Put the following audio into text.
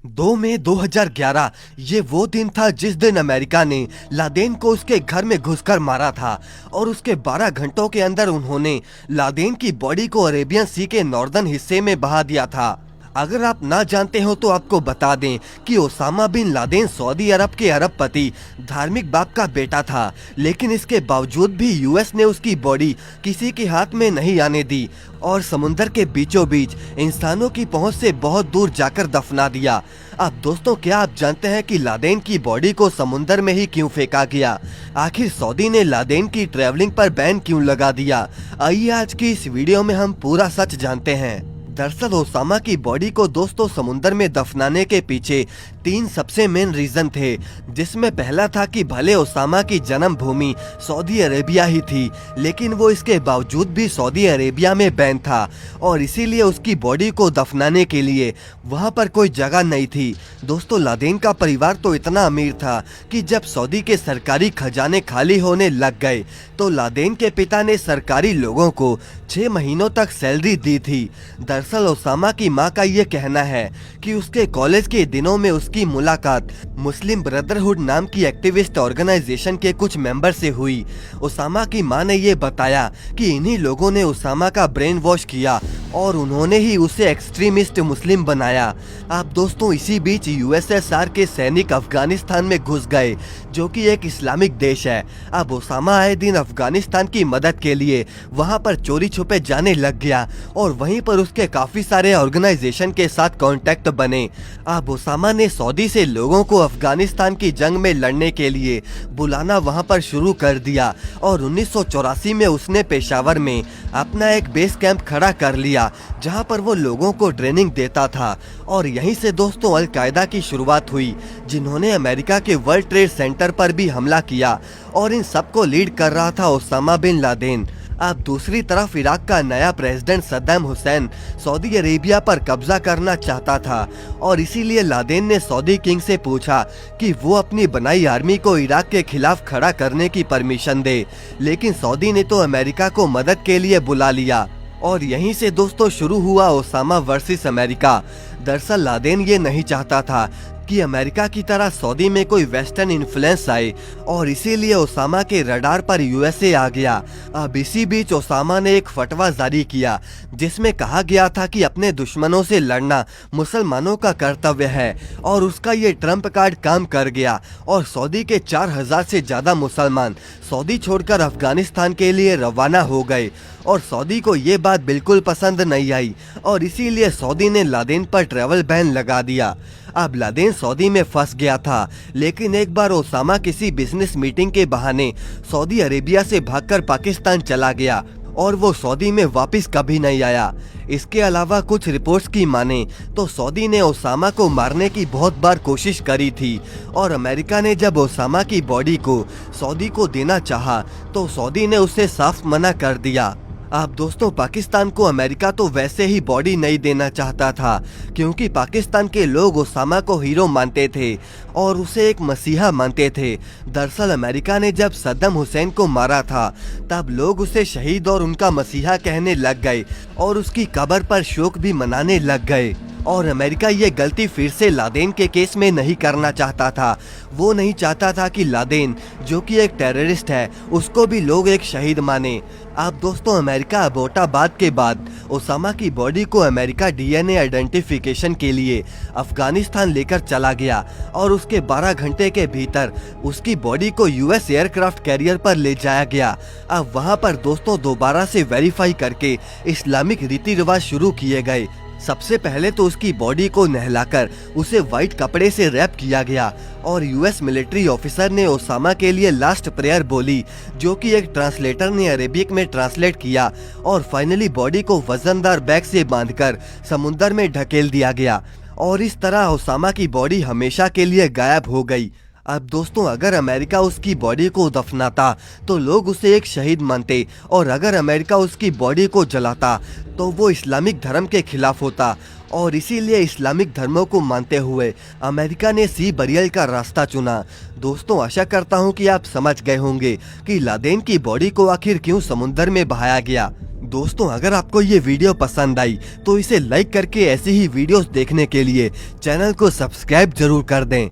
2 मई 2011 ये वो दिन था जिस दिन अमेरिका ने लादेन को उसके घर में घुसकर मारा था और उसके 12 घंटों के अंदर उन्होंने लादेन की बॉडी को अरेबियन सी के नॉर्दर्न हिस्से में बहा दिया था। अगर आप ना जानते हो तो आपको बता दें कि ओसामा बिन लादेन सऊदी अरब के अरबपति धार्मिक बाप का बेटा था, लेकिन इसके बावजूद भी यूएस ने उसकी बॉडी किसी के हाथ में नहीं आने दी और समुंदर के बीचों बीच इंसानों की पहुंच से बहुत दूर जाकर दफना दिया। अब दोस्तों, क्या आप जानते हैं कि लादेन की बॉडी को समुंदर में ही क्यों फेंका गया? आखिर सऊदी ने लादेन की ट्रैवलिंग पर बैन क्यों लगा दिया? आइए आज की इस वीडियो में हम पूरा सच जानते हैं। दरअसल ओसामा की बॉडी को दोस्तों समुंदर में दफनाने के पीछे 3 सबसे मेन रीजन थे, जिसमें पहला था कि भले ओसामा की जन्मभूमि सऊदी अरेबिया ही थी, लेकिन वो इसके बावजूद भी सऊदी अरेबिया में बैन था और इसीलिए उसकी बॉडी को दफनाने के लिए वहाँ पर कोई जगह नहीं थी। दोस्तों, लादेन का परिवार तो इतना अमीर था कि जब सऊदी के सरकारी खजाने खाली होने लग गए तो लादेन के पिता ने सरकारी लोगों को 6 महीनों तक सैलरी दी थी। दरअसल ओसामा की मां का ये कहना है कि उसके कॉलेज के दिनों में उसकी मुलाकात मुस्लिम ब्रदरहुड नाम की एक्टिविस्ट ऑर्गेनाइजेशन के कुछ मेंबर से हुई। ओसामा की मां ने ये बताया कि इन्हीं लोगों ने ओसामा का ब्रेन वॉश किया और उन्होंने ही उसे एक्सट्रीमिस्ट मुस्लिम बनाया। अब दोस्तों, इसी बीच यूएसएसआर के सैनिक अफगानिस्तान में घुस गए, जो कि एक इस्लामिक देश है। अब ओसामा आए दिन अफगानिस्तान की मदद के लिए वहां पर चोरी छुपे जाने लग गया और वहीं पर उसके काफी सारे ऑर्गेनाइजेशन के साथ कांटेक्ट बने। अब ओसामा ने सऊदी से लोगों को अफगानिस्तान की जंग में लड़ने के लिए बुलाना वहां पर शुरू कर दिया और 1984 में उसने पेशावर में अपना एक बेस कैंप खड़ा कर लिया, जहां पर वो लोगों को ट्रेनिंग देता था। और यहीं से दोस्तों अल-कायदा की शुरुआत हुई, जिन्होंने अमेरिका के वर्ल्ड ट्रेड सेंटर पर भी हमला किया और इन सबको लीड कर रहा था ओसामा बिन लादेन। अब दूसरी तरफ इराक का नया president Saddam Hussain Saudi Arabia पर कब्जा करना चाहता था और इसीलिए लादेन ने सऊदी किंग से पूछा कि वो अपनी बनाई आर्मी को इराक के खिलाफ खड़ा करने की परमिशन दे, लेकिन सऊदी ने तो अमेरिका को मदद के लिए बुला लिया और यहीं से दोस्तों शुरू हुआ ओसामा वर्सेस अमेरिका। दरअसल लादेन ये नहीं चाहता था कि अमेरिका की तरह सऊदी में कोई वेस्टर्न इन्फ्लुएंस आए और इसीलिए ओसामा के रडार पर यूएसए आ गया। अब इसी बीच ओसामा ने एक फतवा जारी किया, जिसमें कहा गया था कि अपने दुश्मनों से लड़ना मुसलमानों का कर्तव्य है और उसका ये ट्रम्प कार्ड काम कर गया और सऊदी के 4000 से ज्यादा मुसलमान सऊदी छोड़कर अफगानिस्तान के लिए रवाना हो गए और सऊदी को ये बात बिल्कुल पसंद नहीं आई और इसीलिए सऊदी ने लादेन पर ट्रैवल बैन लगा दिया। अब लादेन सऊदी में फंस गया था, लेकिन एक बार ओसामा किसी बिजनेस मीटिंग के बहाने सऊदी अरेबिया से भागकर पाकिस्तान चला गया और वो सऊदी में वापस कभी नहीं आया। इसके अलावा कुछ रिपोर्ट्स की माने तो सऊदी ने ओसामा को मारने की बहुत बार कोशिश करी थी और अमेरिका ने जब ओसामा की बॉडी को सऊदी को देना चाहा तो सऊदी ने उसे साफ मना कर दिया। अब दोस्तों, पाकिस्तान को अमेरिका तो वैसे ही बॉडी नहीं देना चाहता था, क्योंकि पाकिस्तान के लोग ओसामा को हीरो मानते थे और उसे एक मसीहा मानते थे। दरअसल अमेरिका ने जब सद्दाम हुसैन को मारा था तब लोग उसे शहीद और उनका मसीहा कहने लग गए और उसकी कब्र पर शोक भी मनाने लग गए और अमेरिका ये गलती फिर से लादेन के केस में नहीं करना चाहता था। वो नहीं चाहता था कि लादेन, जो कि एक टेररिस्ट है, उसको भी लोग एक शहीद माने। अब दोस्तों, अमेरिका अबोटाबाद के बाद ओसामा की बॉडी को अमेरिका डीएनए आइडेंटिफिकेशन के लिए अफगानिस्तान लेकर चला गया और उसके 12 घंटे के भीतर उसकी बॉडी को यूएस एयरक्राफ्ट कैरियर पर ले जाया गया। अब वहां पर दोस्तों दोबारा से वेरीफाई करके इस्लामिक रीति रिवाज शुरू किए गए। सबसे पहले तो उसकी बॉडी को नहलाकर उसे व्हाइट कपड़े से रैप किया गया और यूएस मिलिट्री ऑफिसर ने ओसामा के लिए लास्ट प्रेयर बोली, जो कि एक ट्रांसलेटर ने अरेबिक में ट्रांसलेट किया और फाइनली बॉडी को वजनदार बैग से बांधकर समुंदर में ढकेल दिया गया और इस तरह ओसामा की बॉडी हमेशा के लिए गायब हो गई। अब दोस्तों, अगर अमेरिका उसकी बॉडी को दफनाता तो लोग उसे एक शहीद मानते और अगर अमेरिका उसकी बॉडी को जलाता तो वो इस्लामिक धर्म के खिलाफ होता और इसीलिए इस्लामिक धर्मों को मानते हुए अमेरिका ने सी बरियल का रास्ता चुना। दोस्तों, आशा करता हूँ कि आप समझ गए होंगे कि लादेन की बॉडी को आखिर क्यों समुंदर में बहाया गया। दोस्तों अगर आपको ये वीडियो पसंद आई तो इसे लाइक करके ऐसी ही वीडियोस देखने के लिए चैनल को सब्सक्राइब जरूर कर दें।